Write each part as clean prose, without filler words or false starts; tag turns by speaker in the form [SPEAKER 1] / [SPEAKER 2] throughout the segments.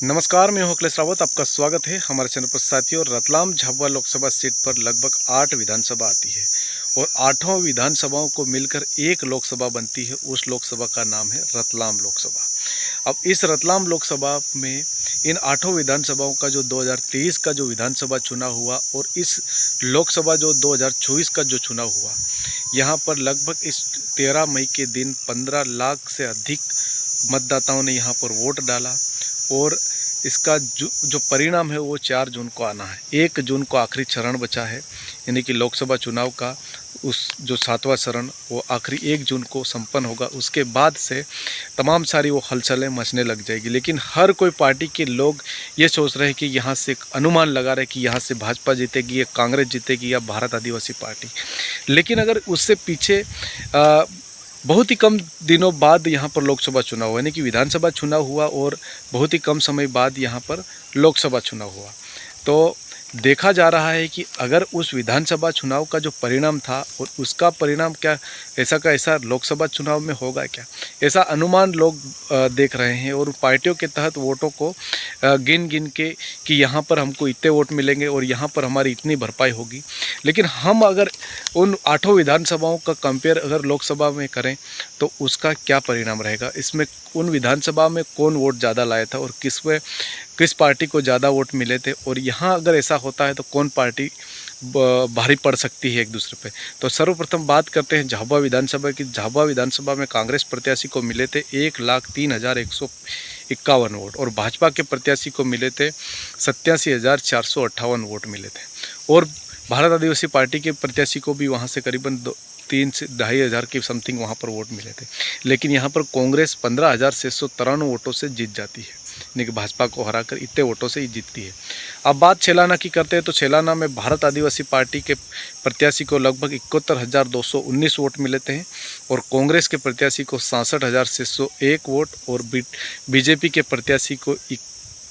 [SPEAKER 1] नमस्कार, मैं हूं अखिलेश रावत। आपका स्वागत है हमारे चैनल पर। साथियों, रतलाम झाबुआ लोकसभा सीट पर लगभग 8 विधानसभा आती है और आठों विधानसभाओं को मिलकर एक लोकसभा बनती है। उस लोकसभा का नाम है रतलाम लोकसभा। अब इस रतलाम लोकसभा में इन आठों विधानसभाओं का जो 2023 का जो विधानसभा चुनाव हुआ और इस लोकसभा जो 2024 का जो चुनाव हुआ, यहाँ पर लगभग इस 13 मई के दिन 15 लाख से अधिक मतदाताओं ने यहाँ पर वोट डाला और इसका जो परिणाम है वो 4 जून को आना है। 1 जून को आखिरी चरण बचा है, यानी कि लोकसभा चुनाव का उस जो 7वां चरण वो आखिरी 1 जून को संपन्न होगा। उसके बाद से तमाम सारी वो हलचलें मचने लग जाएगी। लेकिन हर कोई पार्टी के लोग ये सोच रहे हैं कि यहाँ से एक अनुमान लगा रहे हैं कि यहाँ से भाजपा जीतेगी या कांग्रेस जीतेगी या भारत आदिवासी पार्टी। लेकिन अगर उससे पीछे बहुत ही कम दिनों बाद यहाँ पर लोकसभा चुनाव हुआ, यानी कि विधानसभा चुनाव हुआ और बहुत ही कम समय बाद यहाँ पर लोकसभा चुनाव हुआ, तो देखा जा रहा है कि अगर उस विधानसभा चुनाव का जो परिणाम था और उसका परिणाम क्या ऐसा का ऐसा लोकसभा चुनाव में होगा क्या, ऐसा अनुमान लोग देख रहे हैं। और पार्टियों के तहत वोटों को गिन गिन के कि यहाँ पर हमको इतने वोट मिलेंगे और यहाँ पर हमारी इतनी भरपाई होगी। लेकिन हम अगर उन आठों विधानसभाओं का कंपेयर अगर लोकसभा में करें तो उसका क्या परिणाम रहेगा, इसमें उन विधानसभा में कौन वोट ज़्यादा लाया था और किस पार्टी को ज़्यादा वोट मिले थे, और यहाँ अगर ऐसा होता है तो कौन पार्टी भारी पड़ सकती है एक दूसरे पे। तो सर्वप्रथम बात करते हैं झाबुआ विधानसभा की। झाबुआ विधानसभा में कांग्रेस प्रत्याशी को मिले थे 1,03,151 वोट और भाजपा के प्रत्याशी को मिले थे 87,458 वोट मिले थे। और भारत आदिवासी पार्टी के प्रत्याशी को भी वहाँ से करीबन 3 से 2,500 के समथिंग वहाँ पर वोट मिले थे। लेकिन यहाँ पर कांग्रेस 15,693 वोटों से जीत जाती है, यानी कि भाजपा को हराकर इतने वोटों से ही जीतती है। अब बात छेलाना की करते हैं तो छेलाना में भारत आदिवासी पार्टी के प्रत्याशी को लगभग 71,219 वोट मिले थे और कांग्रेस के प्रत्याशी को 66,601 वोट और बीजेपी के प्रत्याशी को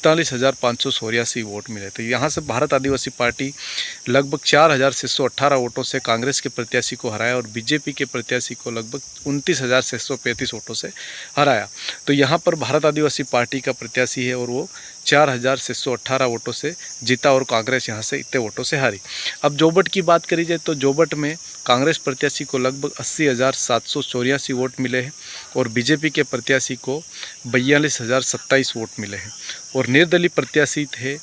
[SPEAKER 1] 41,584 वोट मिले थे। यहाँ से भारत आदिवासी पार्टी लगभग 4,618 वोटों से कांग्रेस के प्रत्याशी को हराया और बीजेपी के प्रत्याशी को लगभग 29,635 वोटों से हराया। तो यहाँ पर भारत आदिवासी पार्टी का प्रत्याशी है और वो 4,618 वोटों से जीता और कांग्रेस यहाँ से इतने वोटों से हारी। अब जोबट की बात करी जाए तो जोबट में कांग्रेस प्रत्याशी को लगभग 80,784 वोट मिले हैं और बीजेपी के प्रत्याशी को 42,027 वोट मिले हैं और निर्दलीय प्रत्याशी थे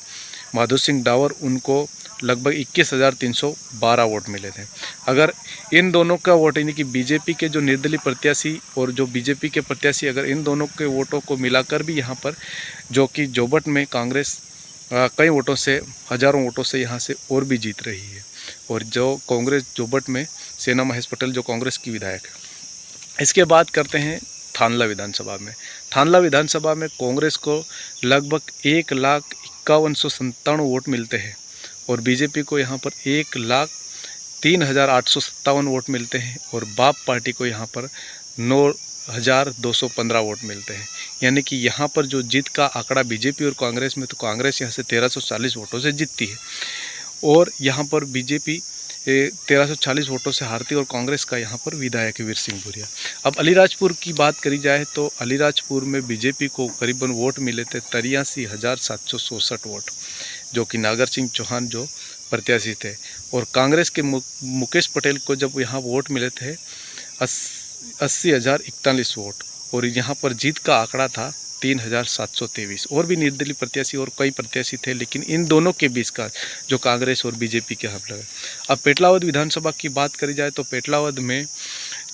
[SPEAKER 1] माधो सिंह डावर, उनको लगभग 21,312 वोट मिले थे। अगर इन दोनों का वोट, यानी कि बीजेपी के जो निर्दलीय प्रत्याशी और जो बीजेपी के प्रत्याशी, अगर इन दोनों के वोटों को मिलाकर भी यहाँ पर जो कि जोबट में कांग्रेस कई वोटों से, हज़ारों वोटों से यहाँ से और भी जीत रही है। और जो कांग्रेस जोबट में सेना महेश पटेल जो कांग्रेस की विधायक है। इसके बाद करते हैं थानला विधानसभा में। थानला विधानसभा में कांग्रेस को लगभग 1,51,97 वोट मिलते हैं और बीजेपी को यहाँ पर 1,03,857 वोट मिलते हैं और बाप पार्टी को यहाँ पर 9,215 वोट मिलते हैं। यानी कि यहाँ पर जो जीत का आंकड़ा बीजेपी और कांग्रेस में, तो कांग्रेस यहाँ से 1,340 वोटों से जीतती है और यहाँ पर बीजेपी 1,340 वोटों से हारती और कांग्रेस का यहाँ पर विधायक है वीर सिंह भूरिया। अब अलीराजपुर की बात करी जाए तो अलीराजपुर में बीजेपी को करीबन वोट मिले थे 83,767 वोट, जो कि नागर सिंह चौहान जो प्रत्याशी थे, और कांग्रेस के मुकेश पटेल को जब यहाँ वोट मिले थे 80,041 वोट और यहाँ पर जीत का आंकड़ा था 3,723। और भी निर्दलीय प्रत्याशी और कई प्रत्याशी थे, लेकिन इन दोनों के बीच का जो कांग्रेस और बीजेपी के हाथ लगे। अब पेटलावद विधानसभा की बात करी जाए तो पेटलावद में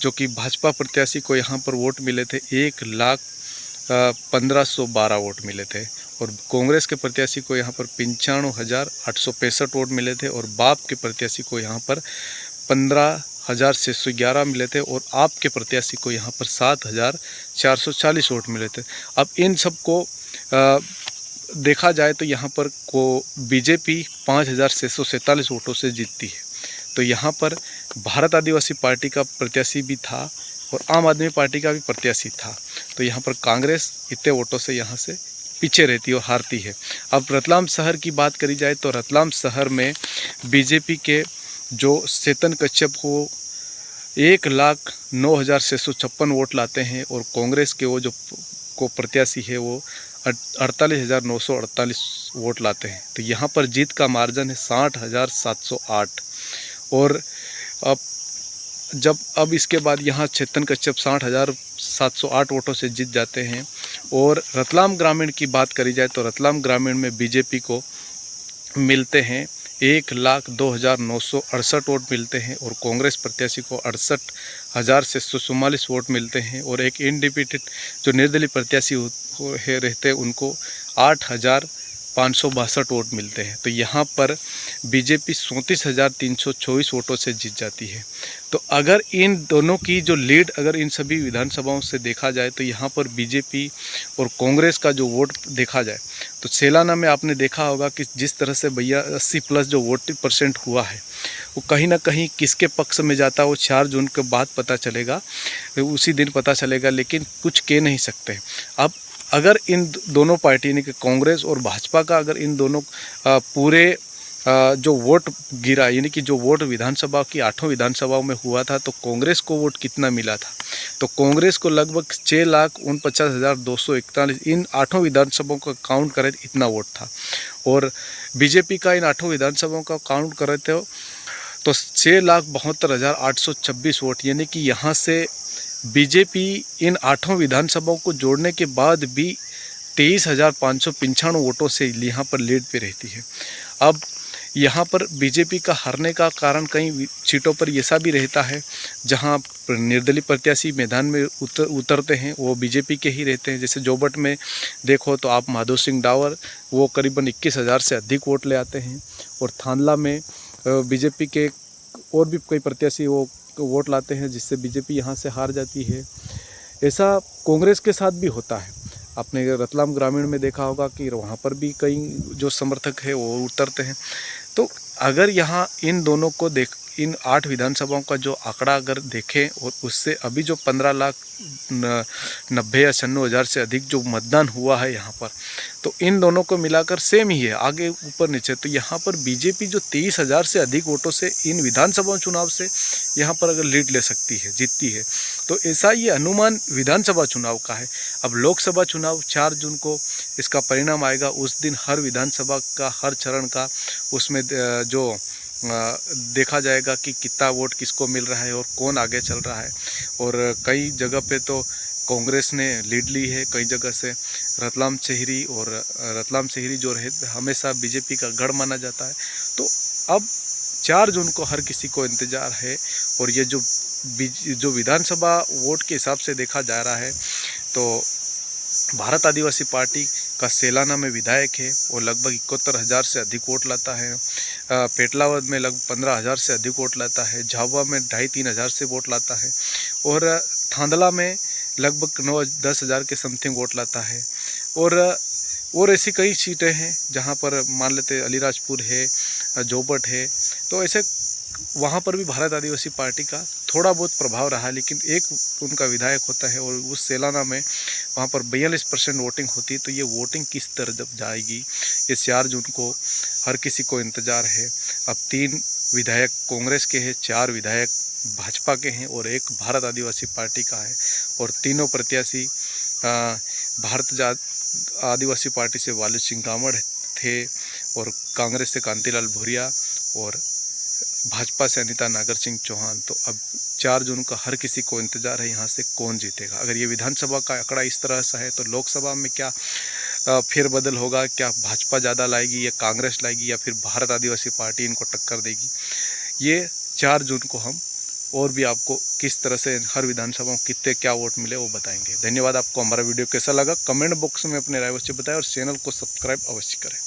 [SPEAKER 1] जो कि भाजपा प्रत्याशी को यहाँ पर वोट मिले थे 1,15,12 वोट मिले थे और कांग्रेस के प्रत्याशी को यहाँ पर 95,865 वोट मिले थे और बाप के प्रत्याशी को यहाँ पर 15,611 मिले थे और आप के प्रत्याशी को यहाँ पर 7,440 वोट मिले थे। अब इन सबको देखा जाए तो यहाँ पर को बीजेपी 5,647 वोटों से जीतती है। तो यहाँ पर भारत आदिवासी पार्टी का प्रत्याशी भी था और आम आदमी पार्टी का भी प्रत्याशी था। तो यहाँ पर कांग्रेस इतने वोटों से यहाँ से पीछे रहती है और हारती है। अब रतलाम शहर की बात करी जाए तो रतलाम शहर में बीजेपी के जो चेतन कश्यप को 1,09,656 वोट लाते हैं और कांग्रेस के वो जो को प्रत्याशी है वो 48,948 वोट लाते हैं। तो यहाँ पर जीत का मार्जिन है 60,708। और अब इसके बाद यहाँ चेतन कश्यप 60,708 वोटों से जीत जाते हैं। और रतलाम ग्रामीण की बात करी जाए तो रतलाम ग्रामीण में बीजेपी को मिलते हैं 1,02,968 वोट मिलते हैं और कांग्रेस प्रत्याशी को 68,144 वोट मिलते हैं। और एक इंडिपेंडेंट जो निर्दलीय प्रत्याशी रहते हैं उनको 8,562 वोट मिलते हैं। तो यहाँ पर बीजेपी 34,324 वोटों से जीत जाती है। तो अगर इन दोनों की जो लीड अगर इन सभी विधानसभाओं से देखा जाए तो यहाँ पर बीजेपी और कांग्रेस का जो वोट देखा जाए तो सेलाना में आपने देखा होगा कि जिस तरह से भैया 80+ जो वोटिंग % हुआ है वो कहीं ना कहीं किसके पक्ष में जाता है वो 4 जून के बाद पता चलेगा, उसी दिन पता चलेगा, लेकिन कुछ कह नहीं सकते। अब अगर इन दोनों पार्टी यानी कि कांग्रेस और भाजपा का अगर इन दोनों पूरे जो वोट गिरा यानी कि जो वोट विधानसभा की 8 विधानसभाओं में हुआ था तो कांग्रेस को वोट कितना मिला था, तो कांग्रेस को लगभग 6,49,241 इन 8 विधानसभाओं का काउंट करें इतना वोट था। और बीजेपी का इन 8 विधानसभाओं का काउंट करे तो 6,72,826 वोट, यानी कि यहाँ से बीजेपी इन 8 विधानसभाओं को जोड़ने के बाद भी 23,595 वोटों से यहाँ पर लीड पे रहती है। अब यहाँ पर बीजेपी का हारने का कारण कई सीटों पर ऐसा भी रहता है जहाँ निर्दलीय प्रत्याशी मैदान में उतरते हैं वो बीजेपी के ही रहते हैं। जैसे जोबट में देखो तो आप माधो सिंह डावर वो करीबन 21,000 से अधिक वोट ले आते हैं। और थांदला में बीजेपी के और भी कई प्रत्याशी वो वोट लाते हैं जिससे बीजेपी यहाँ से हार जाती है। ऐसा कांग्रेस के साथ भी होता है। आपने रतलाम ग्रामीण में देखा होगा कि वहाँ पर भी कई जो समर्थक है वो उतरते हैं। तो अगर यहाँ इन दोनों को इन 8 विधानसभाओं का जो आंकड़ा अगर देखें और उससे अभी जो 15,90,000 या 96,000 से अधिक जो मतदान हुआ है यहाँ पर, तो इन दोनों को मिलाकर सेम ही है, आगे ऊपर नीचे। तो यहाँ पर बीजेपी जो 23,000 से अधिक वोटों से इन विधानसभा चुनाव से यहाँ पर अगर लीड ले सकती है, जीतती है, तो ऐसा ये अनुमान विधानसभा चुनाव का है। अब लोकसभा चुनाव 4 जून को इसका परिणाम आएगा। उस दिन हर विधानसभा का हर चरण का उसमें जो देखा जाएगा कि कितना वोट किसको मिल रहा है और कौन आगे चल रहा है। और कई जगह पे तो कांग्रेस ने लीड ली है, कई जगह से रतलाम शहरी, और रतलाम शहरी जो रहे हमेशा बीजेपी का गढ़ माना जाता है। तो अब 4 जून को हर किसी को इंतज़ार है। और ये जो विधानसभा वोट के हिसाब से देखा जा रहा है तो भारत आदिवासी पार्टी का सेलाना में विधायक है और लगभग 71,000 से अधिक वोट लाता है। पेटलावद में लगभग 15,000 से अधिक वोट लाता है। झाबुआ में 2,500-3 हज़ार से वोट लाता है। और थांदला में लगभग 9-10 हज़ार के समथिंग वोट लाता है। और ऐसी कई सीटें हैं जहां पर मान लेते अलीराजपुर है, जोबट है, तो ऐसे वहाँ पर भी भारत आदिवासी पार्टी का थोड़ा बहुत प्रभाव रहा। लेकिन एक उनका विधायक होता है और उस सेलाना में वहाँ पर 42% वोटिंग होती है। तो ये वोटिंग किस तरह जब जाएगी ये 4 जून को हर किसी को इंतज़ार है। अब 3 विधायक कांग्रेस के हैं, 4 विधायक भाजपा के हैं और 1 भारत आदिवासी पार्टी का है। और तीनों प्रत्याशी भारत आदिवासी पार्टी से वालू सिंह कामड़ थे और कांग्रेस से कांतिलाल भूरिया और भाजपा से अनिता नागर सिंह चौहान। तो अब 4 जून का हर किसी को इंतजार है यहाँ से कौन जीतेगा। अगर ये विधानसभा का आंकड़ा इस तरह से है तो लोकसभा में क्या फेरबदल होगा, क्या भाजपा ज़्यादा लाएगी या कांग्रेस लाएगी या फिर भारत आदिवासी पार्टी इनको टक्कर देगी, ये 4 जून को हम और भी आपको किस तरह से हर विधानसभा में कितने क्या वोट मिले वो बताएंगे। धन्यवाद। आपको हमारा वीडियो कैसा लगा कमेंट बॉक्स में अपने राय अवश्य बताएं और चैनल को सब्सक्राइब अवश्य करें।